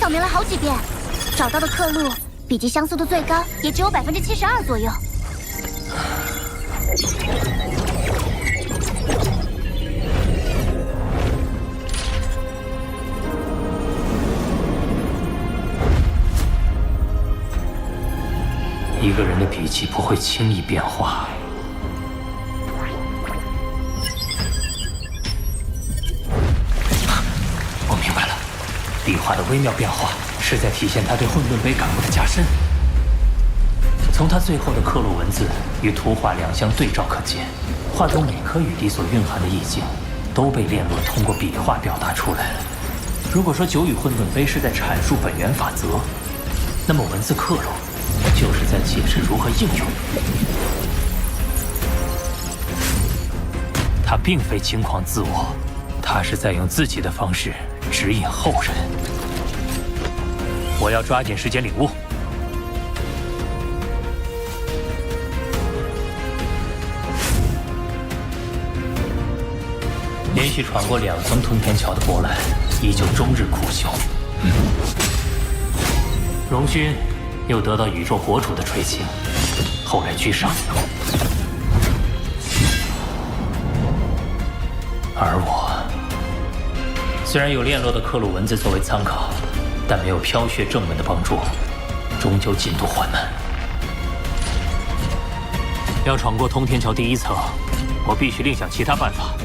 扫描了好几遍，找到的刻录笔记相似度最高也只有72%左右。一个人的笔记不会轻易变化。我明白了，笔画的微妙变化是在体现他对混沌杯感悟的加深。从他最后的刻录文字与图画两相对照可见，画中每颗雨滴所蕴含的意境，都被炼落通过笔画表达出来了。如果说九羽混沌杯是在阐述本源法则，那么文字刻录就是在解释如何应用。他并非轻狂自我，他是在用自己的方式指引后人。我要抓紧时间领悟。连续闯过2层通天桥的波澜，依旧终日苦修。荣勋又得到宇宙国主的垂青，后来居上。而我，虽然有炼落的刻录文字作为参考，但没有飘雪正文的帮助，终究进度缓慢。要闯过通天桥第1层，我必须另想其他办法。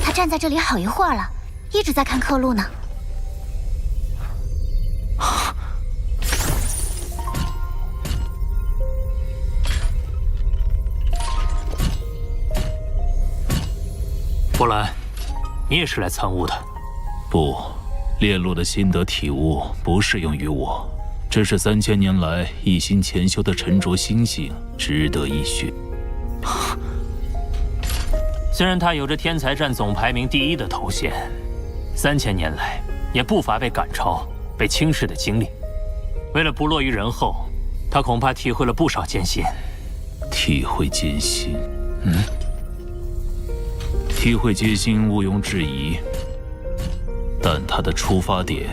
他站在这里好一会儿了，一直在看刻录呢。波兰，你也是来参悟的？不，炼落的心得体悟不适用于我，这是3000年来一心潜修的沉着心性，值得一学。虽然他有着天才战总排名第1的头衔，3000年来也不乏被赶超、被轻视的经历。为了不落于人后，他恐怕体会了不少艰辛。体会艰辛，体会艰辛毋庸置疑，但他的出发点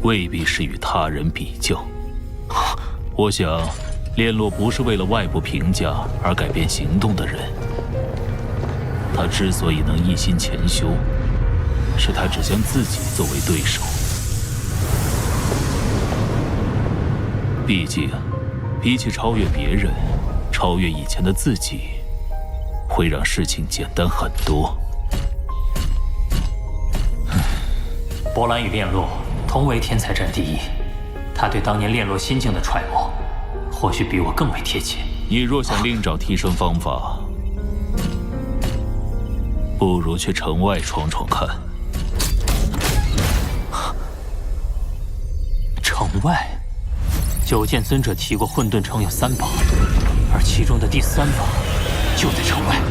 未必是与他人比较。我想，炼落不是为了外部评价而改变行动的人。他之所以能一心潜修，是他只将自己作为对手。毕竟，比起超越别人，超越以前的自己，会让事情简单很多。波兰与炼落同为天才战第1，他对当年炼落心境的揣摩，或许比我更为贴切。你若想另找提升方法，不如去城外闯闯看。城外，九剑尊者提过混沌城有3宝，而其中的第3宝就在城外。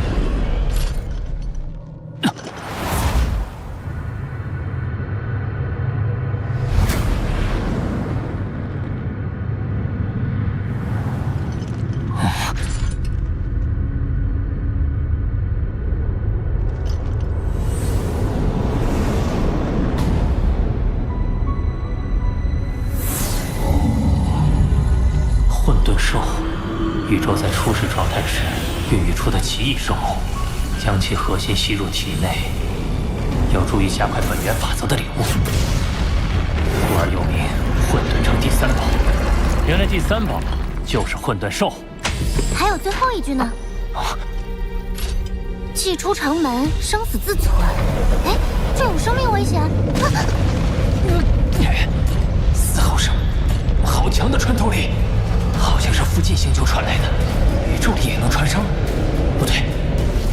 宇宙在初始状态时孕育出的奇异生物，将其核心吸入体内，有助于加快本源法则的领悟，故而又名混沌城第3宝。原来第3宝就是混沌兽。还有最后一句呢。既出城门，生死自存。哎，这有生命危险！嘶吼声，好强的穿透力！好像是附近星球传来的，宇宙里也能传声？不对，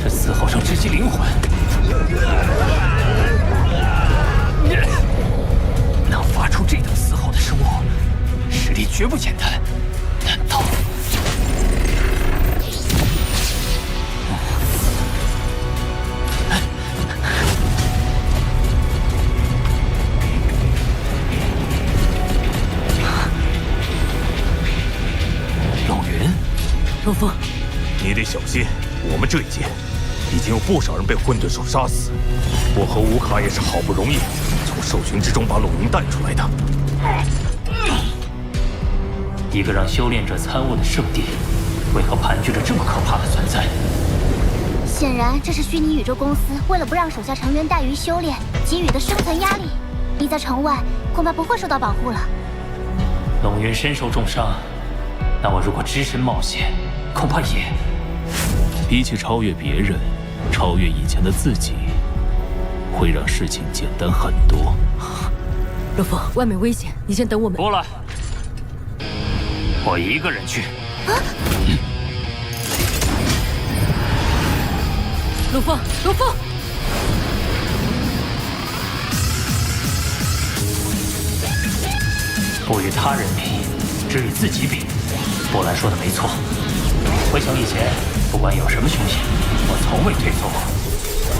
这嘶吼声直击灵魂。能发出这等嘶吼的生物，实力绝不简单。难道？若风，你得小心，我们这一劫已经有不少人被混沌兽杀死，我和乌卡也是好不容易从兽群之中把陇鹰带出来的。一个让修炼者参悟的圣地，为何盘踞着这么可怕的存在？显然，这是虚拟宇宙公司为了不让手下成员怠于修炼，给予的生存压力。你在城外恐怕不会受到保护了。龙云身受重伤，那我如果只身冒险，恐怕也……比起超越别人，超越以前的自己，会让事情简单很多。陆枫，外面危险，你先等我们。过来，我一个人去。陆枫，陆枫，不与他人比，只与自己比。波兰说的没错，回想以前，不管有什么凶险，我从未退缩过。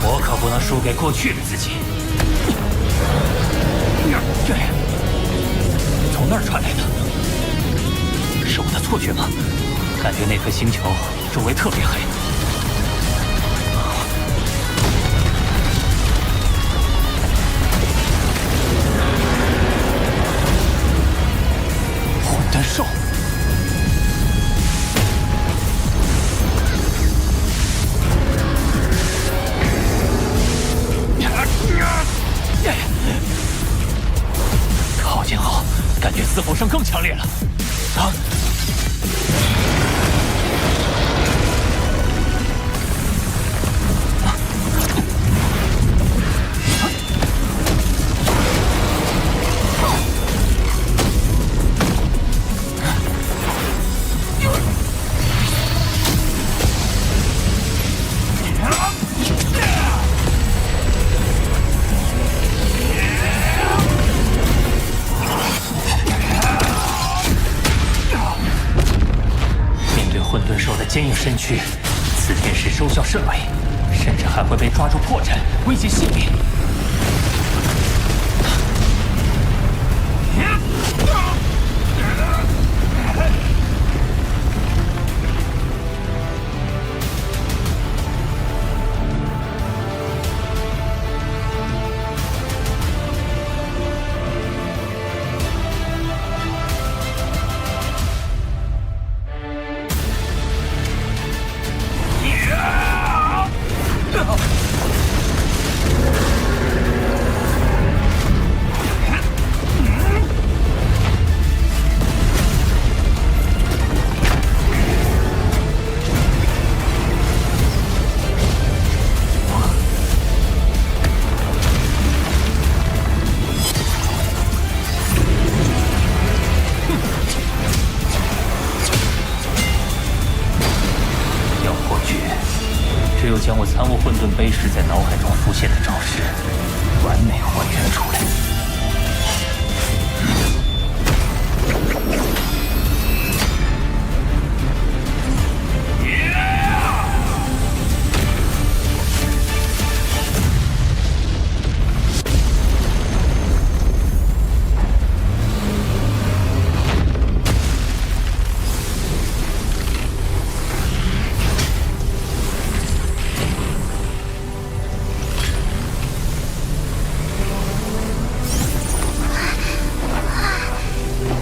我可不能输给过去的自己。这从那儿传来的，是我的错觉吗？感觉那颗星球周围特别黑。混沌兽。靠近后，感觉嘶吼声更强烈了。啊！坚硬身躯，此天使收效甚微，甚至还会被抓住破绽，威胁性命。只有将我参悟混沌杯时在脑海中浮现的招式完美还原出来。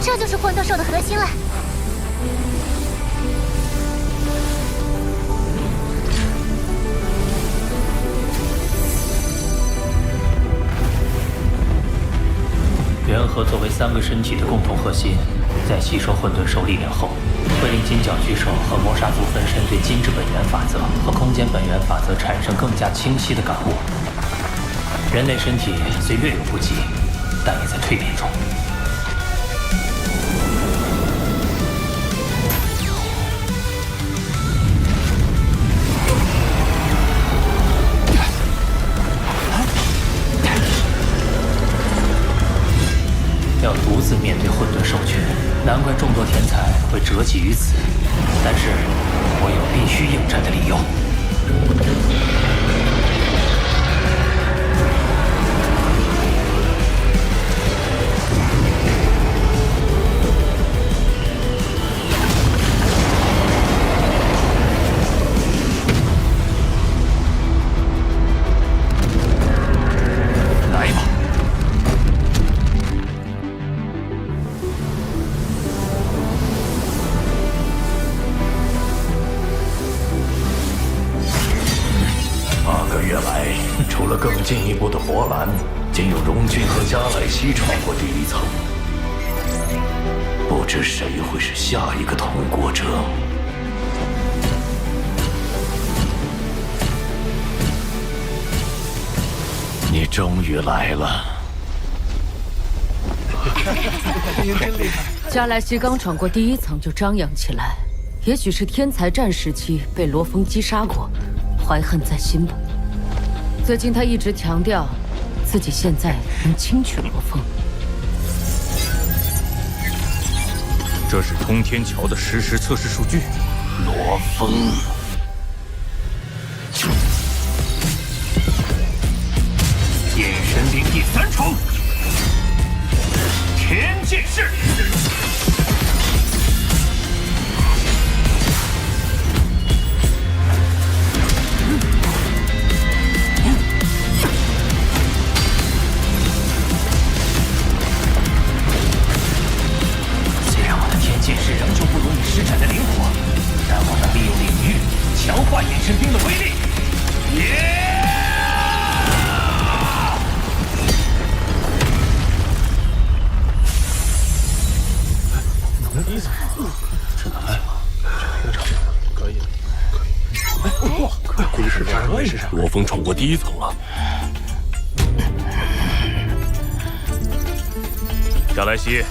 这就是混沌兽的核心了。元核作为3个身体的共同核心，在吸收混沌兽力量后，会令金角巨兽和魔杀族分身对金之本源法则和空间本源法则产生更加清晰的感悟。人类身体虽略有不及，但也在蜕变中。要独自面对混沌兽群，难怪众多天才会折戟于此。但是，我有必须应战的理由。了更进一步的波澜，仅有荣军和加莱西闯过第一层。不知谁会是下一个通过者。你终于来了。加莱西刚闯过第一层就张扬起来，也许是天才战时期被罗峰击杀过，怀恨在心吧。最近他一直强调自己现在能轻取罗峰。这是通天桥的实时测试数据。罗峰，眼神兵第3重，天剑式。虽然我的天剑式仍旧不如你施展的灵活，但我能利用领域强化眼神兵的威力。罗峰闯过第一层了。加莱西，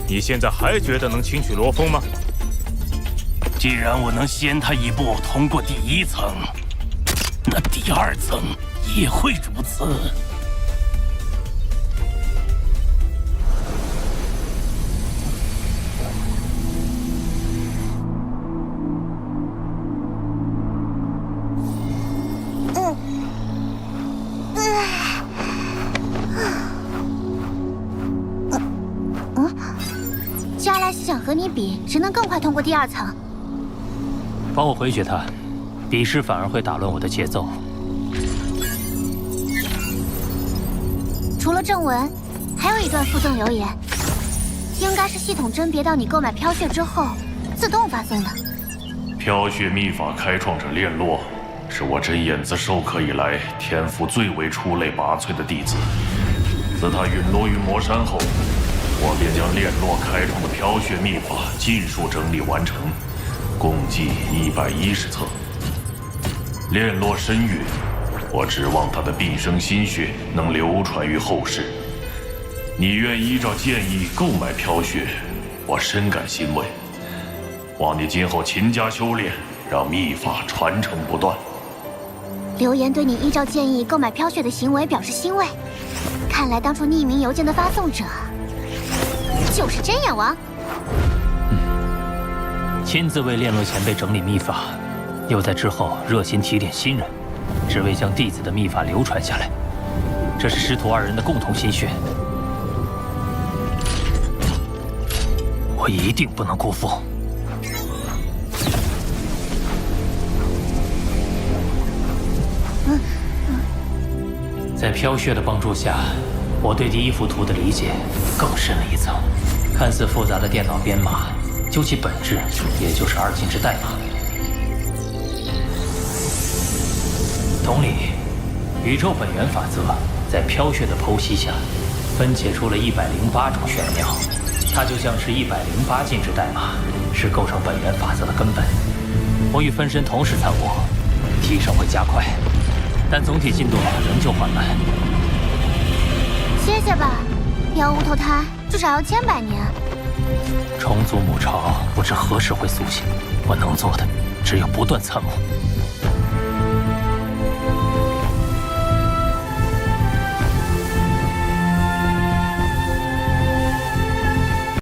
你现在还觉得能轻取罗峰吗？既然我能先他一步通过第一层，那第2层也会如此。加莱西想和你比，只能更快通过第2层。帮我回绝他，比试反而会打乱我的节奏。除了正文，还有一段附赠留言，应该是系统甄别到你购买飘血之后自动发送的。飘血秘法开创者炼洛，是我真眼自授课以来天赋最为出类拔萃的弟子。自他陨落于魔山后，我便将炼洛开创的飘血秘法尽数整理完成，共计110册。炼洛深蕴，我指望他的毕生心血能流传于后世。你愿依照建议购买飘血，我深感欣慰。望你今后勤加修炼，让秘法传承不断。留言对你依照建议购买飘血的行为表示欣慰。看来当初匿名邮件的发送者就是真眼王。亲自为炼洛前辈整理秘法，又在之后热心提点新人，只为将弟子的秘法流传下来。这是师徒2人的共同心血，我一定不能辜负。在飘血的帮助下，我对第1幅图的理解更深了一层。看似复杂的电脑编码，究其本质，也就是2进制代码。同理，宇宙本源法则在飘血的剖析下，分解出了108种玄妙。它就像是108进制代码，是构成本源法则的根本。我与分身同时参悟，提升会加快，但总体进度仍旧缓慢。歇歇吧，要无头胎至少要千百年。重组母巢不知何时会苏醒，我能做的只有不断参悟。